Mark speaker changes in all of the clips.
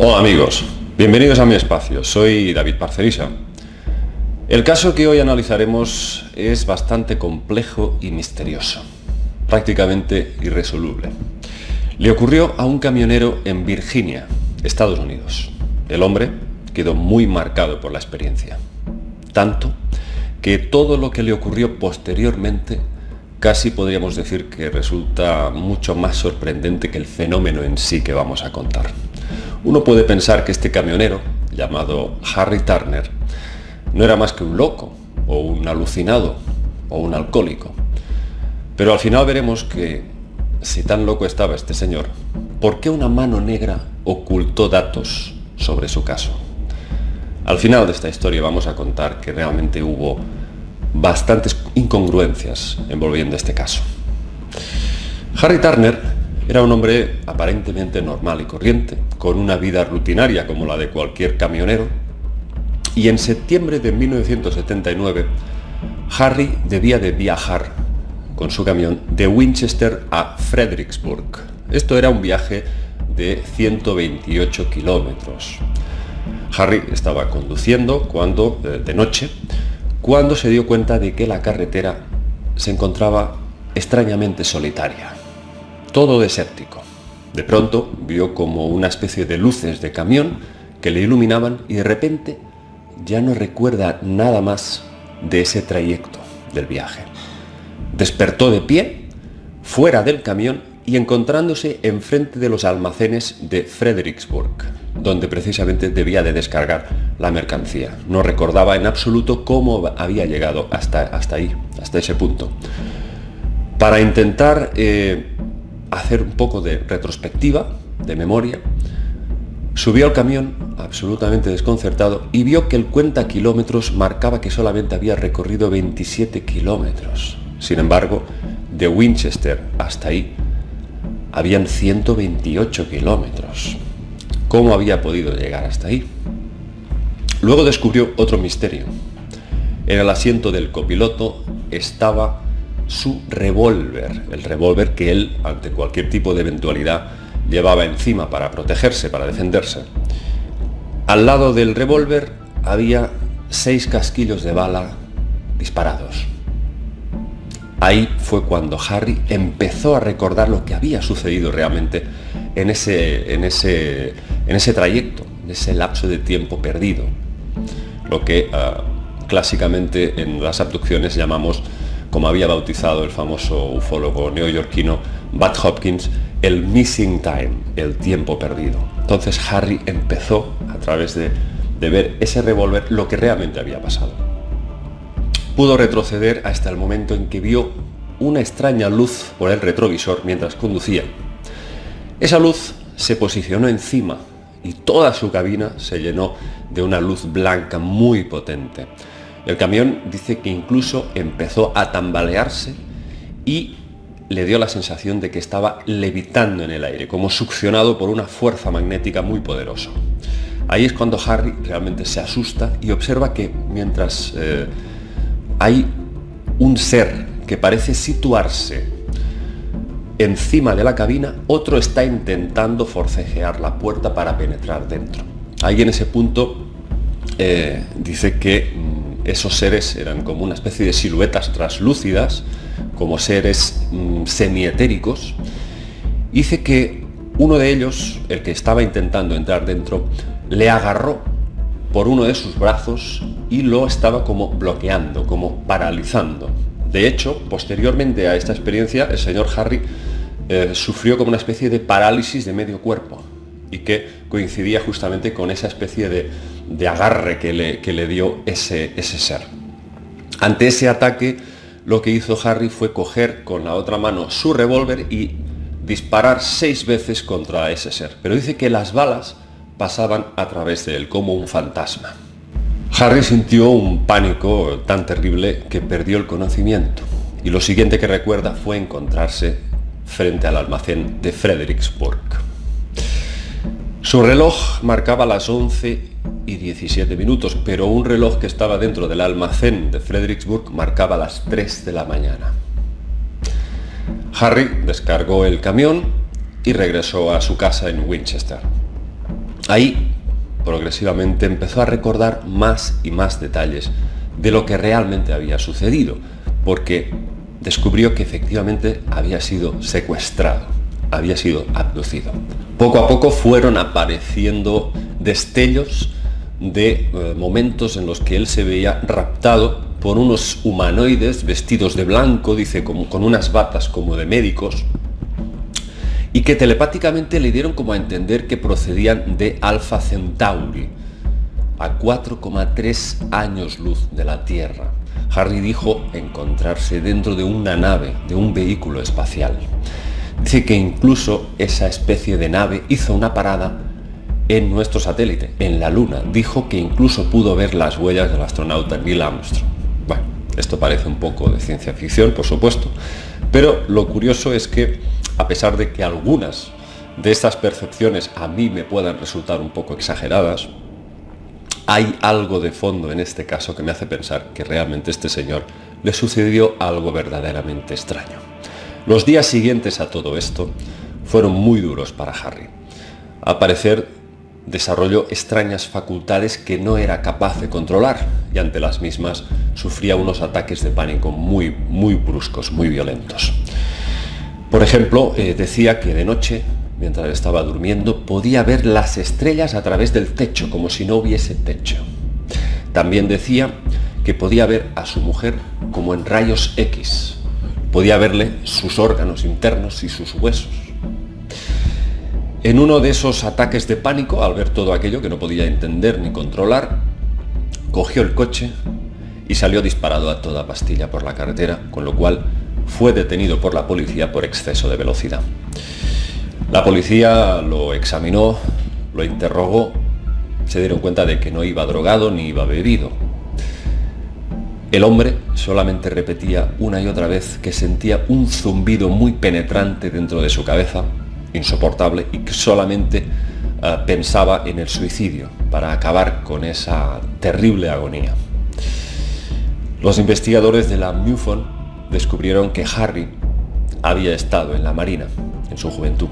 Speaker 1: Hola amigos, bienvenidos a mi espacio, soy David Parcerisa. El caso que hoy analizaremos es bastante complejo y misterioso, prácticamente irresoluble. Le ocurrió a un camionero en Virginia, Estados Unidos. El hombre quedó muy marcado por la experiencia, tanto que todo lo que le ocurrió posteriormente casi podríamos decir que resulta mucho más sorprendente que el fenómeno en sí que vamos a contar. Uno puede pensar que este camionero, llamado Harry Turner, no era más que un loco, o un alucinado, o un alcohólico. Pero al final veremos que, si tan loco estaba este señor, ¿por qué una mano negra ocultó datos sobre su caso? Al final de esta historia vamos a contar que realmente hubo bastantes incongruencias envolviendo este caso. Harry Turner era un hombre aparentemente normal y corriente, con una vida rutinaria como la de cualquier camionero, y en septiembre de 1979, Harry debía de viajar con su camión de Winchester a Fredericksburg. Esto era un viaje de 128 kilómetros. Harry estaba conduciendo de noche, cuando se dio cuenta de que la carretera se encontraba extrañamente solitaria. Todo desértico. De pronto vio como una especie de luces de camión que le iluminaban y de repente ya no recuerda nada más de ese trayecto del viaje. Despertó de pie, fuera del camión y encontrándose enfrente de los almacenes de Fredericksburg, donde precisamente debía de descargar la mercancía. No recordaba en absoluto cómo había llegado hasta ahí, hasta ese punto. Para intentar hacer un poco de retrospectiva, de memoria, subió al camión absolutamente desconcertado y vio que el cuenta kilómetros marcaba que solamente había recorrido 27 kilómetros. Sin embargo, de Winchester hasta ahí habían 128 kilómetros. ¿Cómo había podido llegar hasta ahí? Luego descubrió otro misterio. En el asiento del copiloto estaba su revólver, el revólver que él, ante cualquier tipo de eventualidad, llevaba encima para protegerse, para defenderse. Al lado del revólver había 6 casquillos de bala disparados. Ahí fue cuando Harry empezó a recordar lo que había sucedido realmente en ese trayecto, en ese lapso de tiempo perdido, lo que clásicamente en las abducciones llamamos, como había bautizado el famoso ufólogo neoyorquino Bud Hopkins, el missing time, el tiempo perdido. Entonces Harry empezó, a través de ver ese revólver, lo que realmente había pasado. Pudo retroceder hasta el momento en que vio una extraña luz por el retrovisor mientras conducía. Esa luz se posicionó encima y toda su cabina se llenó de una luz blanca muy potente. El camión dice que incluso empezó a tambalearse y le dio la sensación de que estaba levitando en el aire, como succionado por una fuerza magnética muy poderosa. Ahí es cuando Harry realmente se asusta y observa que mientras hay un ser que parece situarse encima de la cabina, otro está intentando forcejear la puerta para penetrar dentro. Ahí en ese punto dice que esos seres eran como una especie de siluetas translúcidas, como seres semietéricos. Dice que uno de ellos, el que estaba intentando entrar dentro, le agarró por uno de sus brazos y lo estaba como bloqueando, como paralizando. De hecho, posteriormente a esta experiencia, el señor Harry sufrió como una especie de parálisis de medio cuerpo y que coincidía justamente con esa especie de agarre que le dio ese ser. Ante ese ataque, lo que hizo Harry fue coger con la otra mano su revólver y disparar 6 veces contra ese ser. Pero dice que las balas pasaban a través de él como un fantasma. Harry sintió un pánico tan terrible que perdió el conocimiento. Y lo siguiente que recuerda fue encontrarse frente al almacén de Fredericksburg. Su reloj marcaba las 11:17 minutos, pero un reloj que estaba dentro del almacén de Fredericksburg marcaba las 3 de la mañana. Harry descargó el camión y regresó a su casa en Winchester. Ahí, progresivamente, empezó a recordar más y más detalles de lo que realmente había sucedido, porque descubrió que efectivamente había sido secuestrado, había sido abducido. Poco a poco fueron apareciendo destellos de momentos en los que él se veía raptado por unos humanoides vestidos de blanco, dice, con unas batas como de médicos, y que telepáticamente le dieron como a entender que procedían de Alpha Centauri, a 4,3 años luz de la Tierra. Harry dijo encontrarse dentro de una nave, de un vehículo espacial. Dice que incluso esa especie de nave hizo una parada en nuestro satélite, en la Luna. Dijo que incluso pudo ver las huellas del astronauta Neil Armstrong. Bueno, esto parece un poco de ciencia ficción, por supuesto, pero lo curioso es que, a pesar de que algunas de estas percepciones a mí me puedan resultar un poco exageradas, hay algo de fondo en este caso que me hace pensar que realmente a este señor le sucedió algo verdaderamente extraño. Los días siguientes a todo esto fueron muy duros para Harry. Al parecer desarrolló extrañas facultades que no era capaz de controlar y ante las mismas sufría unos ataques de pánico muy bruscos, muy violentos. Por ejemplo, decía que de noche, mientras estaba durmiendo, podía ver las estrellas a través del techo, como si no hubiese techo. También decía que podía ver a su mujer como en rayos X. Podía verle sus órganos internos y sus huesos. En uno de esos ataques de pánico, al ver todo aquello que no podía entender ni controlar, cogió el coche y salió disparado a toda pastilla por la carretera, con lo cual fue detenido por la policía por exceso de velocidad. La policía lo examinó, lo interrogó, se dieron cuenta de que no iba drogado ni iba bebido. El hombre solamente repetía una y otra vez que sentía un zumbido muy penetrante dentro de su cabeza, insoportable, y que solamente pensaba en el suicidio para acabar con esa terrible agonía. Los investigadores de la MUFON descubrieron que Harry había estado en la Marina en su juventud,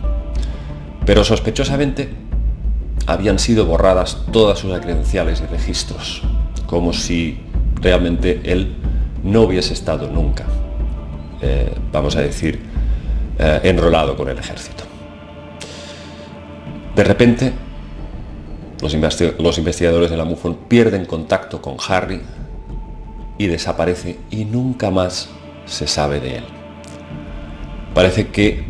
Speaker 1: pero sospechosamente habían sido borradas todas sus credenciales y registros, como si realmente él no hubiese estado nunca, vamos a decir, enrolado con el ejército. De repente, los investigadores de la MUFON pierden contacto con Harry y desaparece y nunca más se sabe de él. Parece que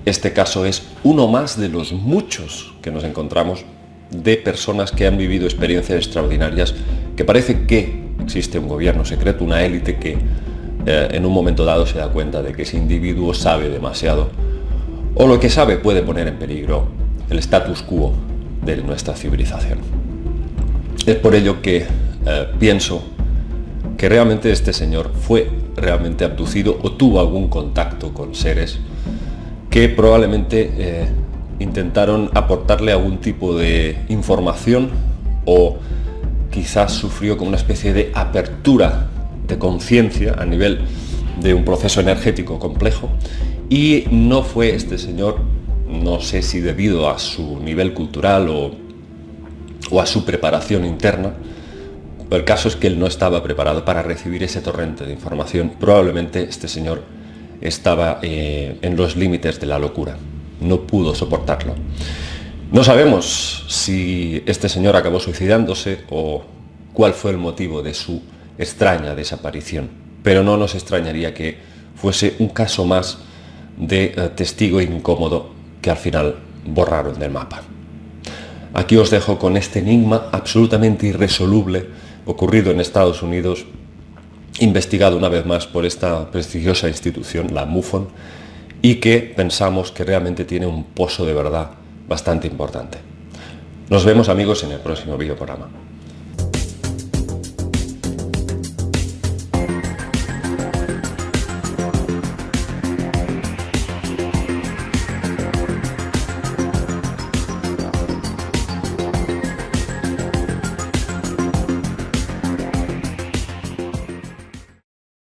Speaker 1: este caso es uno más de los muchos que nos encontramos de personas que han vivido experiencias extraordinarias, que parece que existe un gobierno secreto, una élite que en un momento dado se da cuenta de que ese individuo sabe demasiado, o lo que sabe puede poner en peligro el status quo de nuestra civilización. Es por ello que pienso que realmente este señor fue realmente abducido o tuvo algún contacto con seres que probablemente intentaron aportarle algún tipo de información, o quizás sufrió como una especie de apertura de conciencia a nivel de un proceso energético complejo, y no fue este señor, no sé si debido a su nivel cultural o a su preparación interna. El caso es que él no estaba preparado para recibir ese torrente de información. Probablemente este señor estaba en los límites de la locura, no pudo soportarlo. No sabemos si este señor acabó suicidándose o cuál fue el motivo de su extraña desaparición, pero no nos extrañaría que fuese un caso más de testigo incómodo que al final borraron del mapa. Aquí os dejo con este enigma absolutamente irresoluble ocurrido en Estados Unidos, investigado una vez más por esta prestigiosa institución, la MUFON, y que pensamos que realmente tiene un pozo de verdad bastante importante. Nos vemos, amigos, en el próximo videoprograma.